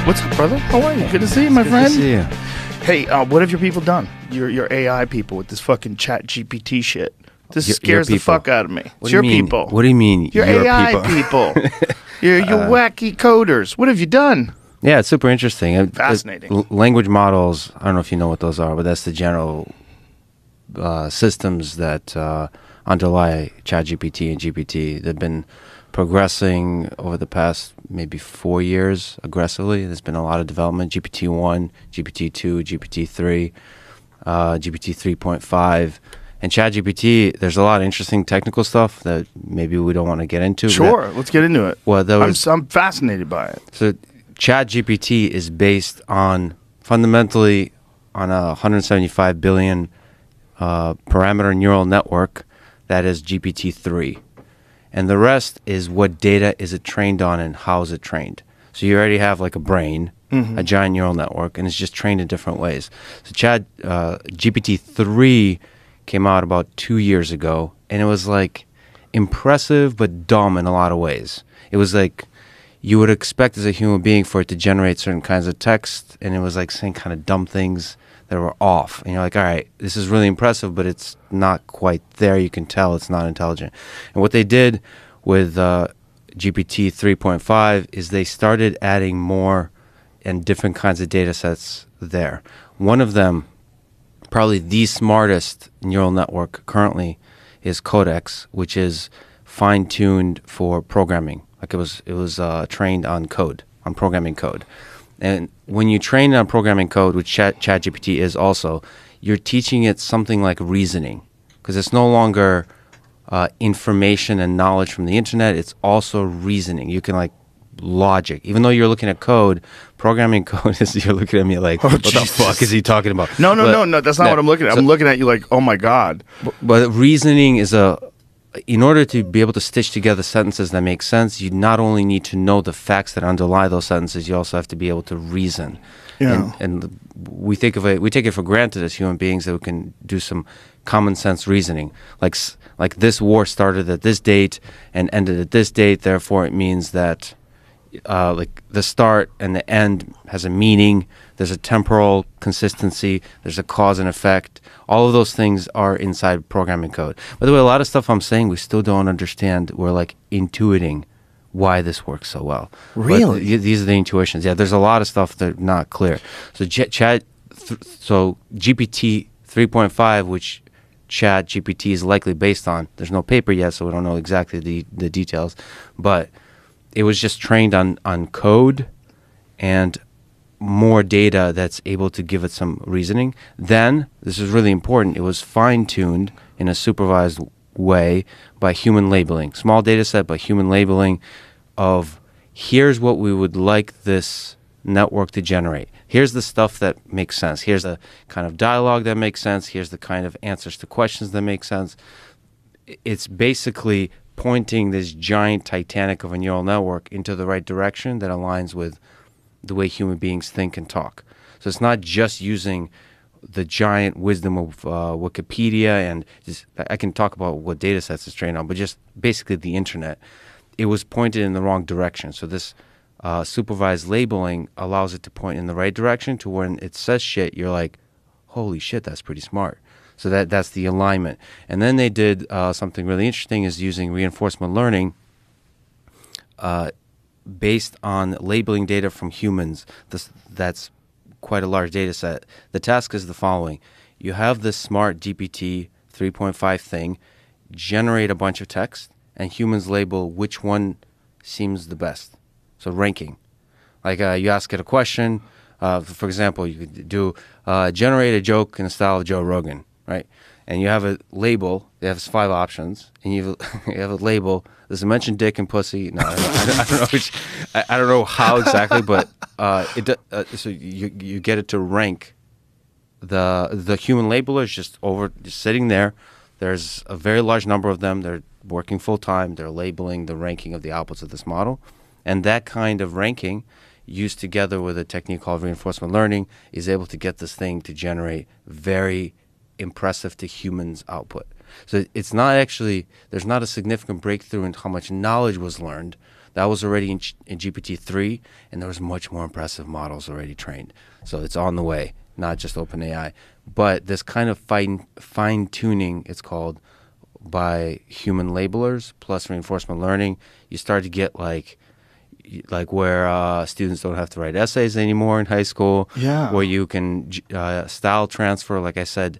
What's up, brother? How are you? Good to see you, my friend. Good to see you. Hey, what have your people done? Your AI people with this fucking chat GPT shit. This scares the fuck out of me. It's your people. What do you mean? Your AI people. Your wacky coders. What have you done? Yeah, it's super interesting. Fascinating. Language models, I don't know if you know what those are, but that's the general systems that underlie ChatGPT and GPT. They've been progressing over the past maybe 4 years aggressively. There's been a lot of development. GPT-1, GPT-2, GPT-3, GPT 3.5. And ChatGPT, there's a lot of interesting technical stuff that maybe we don't want to get into. Sure, let's get into it. Well, I'm fascinated by it. So ChatGPT is based on, fundamentally, on a 175 billion parameter neural network that is GPT-3. And the rest is what data is it trained on and how is it trained. So you already have like a brain, a giant neural network, and it's just trained in different ways. So GPT-3 came out about 2 years ago, and it was like impressive but dumb in a lot of ways. It was like you would expect as a human being for it to generate certain kinds of text, and it was like saying kind of dumb things that were off. And you're like, all right, this is really impressive, but it's not quite there. You can tell it's not intelligent. And what they did with GPT 3.5 is they started adding more and different kinds of data sets there. One of them, probably the smartest neural network currently, is Codex, which is fine-tuned for programming. Like it was trained on code, on programming code. And when you train on programming code, which ChatGPT is also, you're teaching it something like reasoning, because it's no longer information and knowledge from the internet. It's also reasoning. You can like logic. Even though you're looking at code, programming code is you're looking at me like, what the fuck is he talking about? No, that's not what I'm looking at. I'm looking at you like, oh my God. But reasoning is in order to be able to stitch together sentences that make sense, you not only need to know the facts that underlie those sentences, you also have to be able to reason. Yeah. And we take it for granted as human beings that we can do some common sense reasoning. Like this war started at this date and ended at this date, therefore it means that like the start and the end has a meaning. There's a temporal consistency. There's a cause and effect. All of those things are inside programming code. By the way, a lot of stuff I'm saying we still don't understand. We're like intuiting why this works so well. Really? But these are the intuitions. Yeah, there's a lot of stuff that's not clear. So GPT 3.5, which ChatGPT is likely based on. There's no paper yet, so we don't know exactly the details. But it was just trained on code and more data that's able to give it some reasoning. Then, this is really important, it was fine-tuned in a supervised way by human labeling. Small data set, but human labeling of here's what we would like this network to generate. Here's the stuff that makes sense. Here's the kind of dialogue that makes sense. Here's the kind of answers to questions that make sense. It's basically pointing this giant Titanic of a neural network into the right direction that aligns with the way human beings think and talk. So it's not just using the giant wisdom of Wikipedia and I can talk about what data sets it's trained on, but just basically the internet. It was pointed in the wrong direction. So this supervised labeling allows it to point in the right direction to when it says shit, you're like, holy shit, that's pretty smart. So that's the alignment. And then they did something really interesting is using reinforcement learning based on labeling data from humans. That's quite a large data set. The task is the following. You have this smart GPT 3.5 thing, generate a bunch of text, and humans label which one seems the best. So ranking. Like you ask it a question. For example, you could do generate a joke in the style of Joe Rogan, right? And you have a label. It has 5 options, and you have a label. Does it mention dick and pussy? No, I don't know which. I don't know how exactly, but so you get it to rank. The human labeler is just sitting there. There's a very large number of them. They're working full time. They're labeling the ranking of the outputs of this model, and that kind of ranking, used together with a technique called reinforcement learning, is able to get this thing to generate very impressive to humans output. So it's not actually, there's not a significant breakthrough in how much knowledge was learned. That was already in GPT-3, and there was much more impressive models already trained. So it's on the way, not just OpenAI. But this kind of fine-tuning, it's called, by human labelers plus reinforcement learning, you start to get like where students don't have to write essays anymore in high school. Yeah. Where you can style transfer, like I said,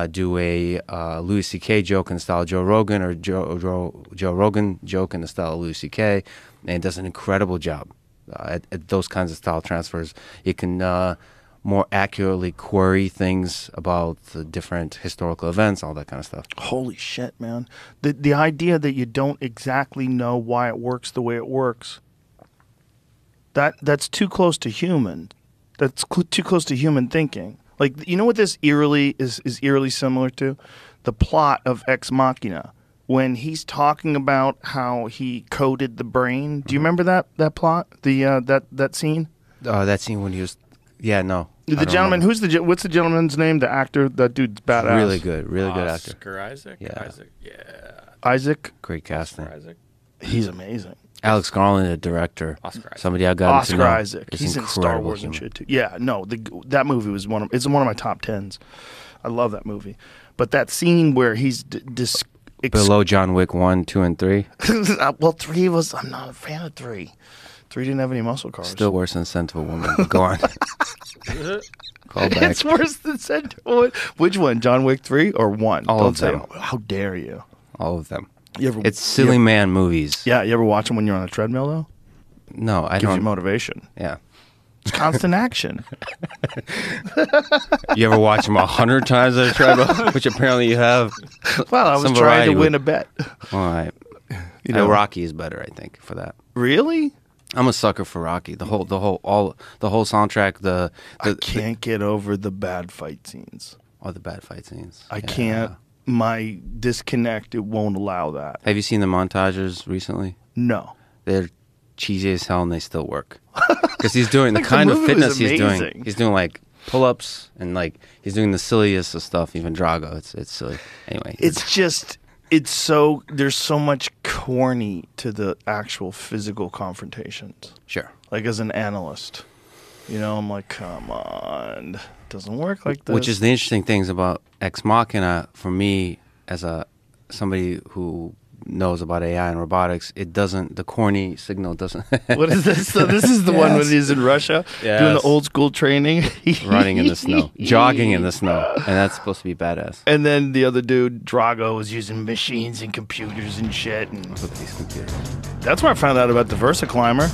do a Louis C.K. joke in the style of Joe Rogan, or Joe Rogan joke in the style of Louis C.K., and it does an incredible job at those kinds of style transfers. It can more accurately query things about the different historical events, all that kind of stuff. Holy shit, man. The idea that you don't exactly know why it works the way it works, that's too close to human. That's too close to human thinking. Like, you know what this eerily is eerily similar to? The plot of Ex Machina. When he's talking about how he coded the brain. Do you remember that plot? That scene? That scene when he was... Yeah, no. The gentleman, what's the gentleman's name? The actor? That dude's badass. Really good actor. Oscar Isaac? Yeah. Isaac? Great casting. Isaac. He's amazing. Alex Garland, the director. Oscar Isaac. Somebody I got to know. Oscar Isaac. He's in Star Wars human. and shit too. Yeah, no, that movie was it's one of my top 10s. I love that movie. But that scene where he's below John Wick 1, 2, and 3. Well, 3 was... I'm not a fan of 3. 3 didn't have any muscle cars. Still worse than Scent of a Woman. Go on. Call back. It's worse than Scent of a Woman. Which one? John Wick 3 or 1? All of them. How dare you? All of them. It's silly man movies. Yeah, you ever watch them when you're on a treadmill, though? No, I Gives don't. you motivation. Yeah. It's constant action. You ever watch them 100 times on a treadmill, which apparently you have? Well, I was trying to win a bet. All right. You know, Rocky is better, I think, for that. Really? I'm a sucker for Rocky. The whole soundtrack. I can't get over the bad fight scenes. Oh, the bad fight scenes. I can't. My disconnect, it won't allow that. Have you seen the montages recently? No. They're cheesy as hell, and they still work. Because he's doing Like, the kind the of movie fitness was he's doing. amazing. He's doing like pull-ups, and like he's doing the silliest of stuff. Even Drago, it's silly. Anyway, It's just, there's so much corny to the actual physical confrontations. sure. Like, as an analyst, I'm like, come on, doesn't work like this. Which is the interesting things about Ex Machina for me as somebody who knows about AI and robotics. The corny signal doesn't. What is this? So this is the one when he's in Russia doing the old school training, running in the snow, jogging in the snow, and that's supposed to be badass. And then the other dude, Drago, was using machines and computers and shit. And Look at these computers. that's where I found out about the Versa Climber.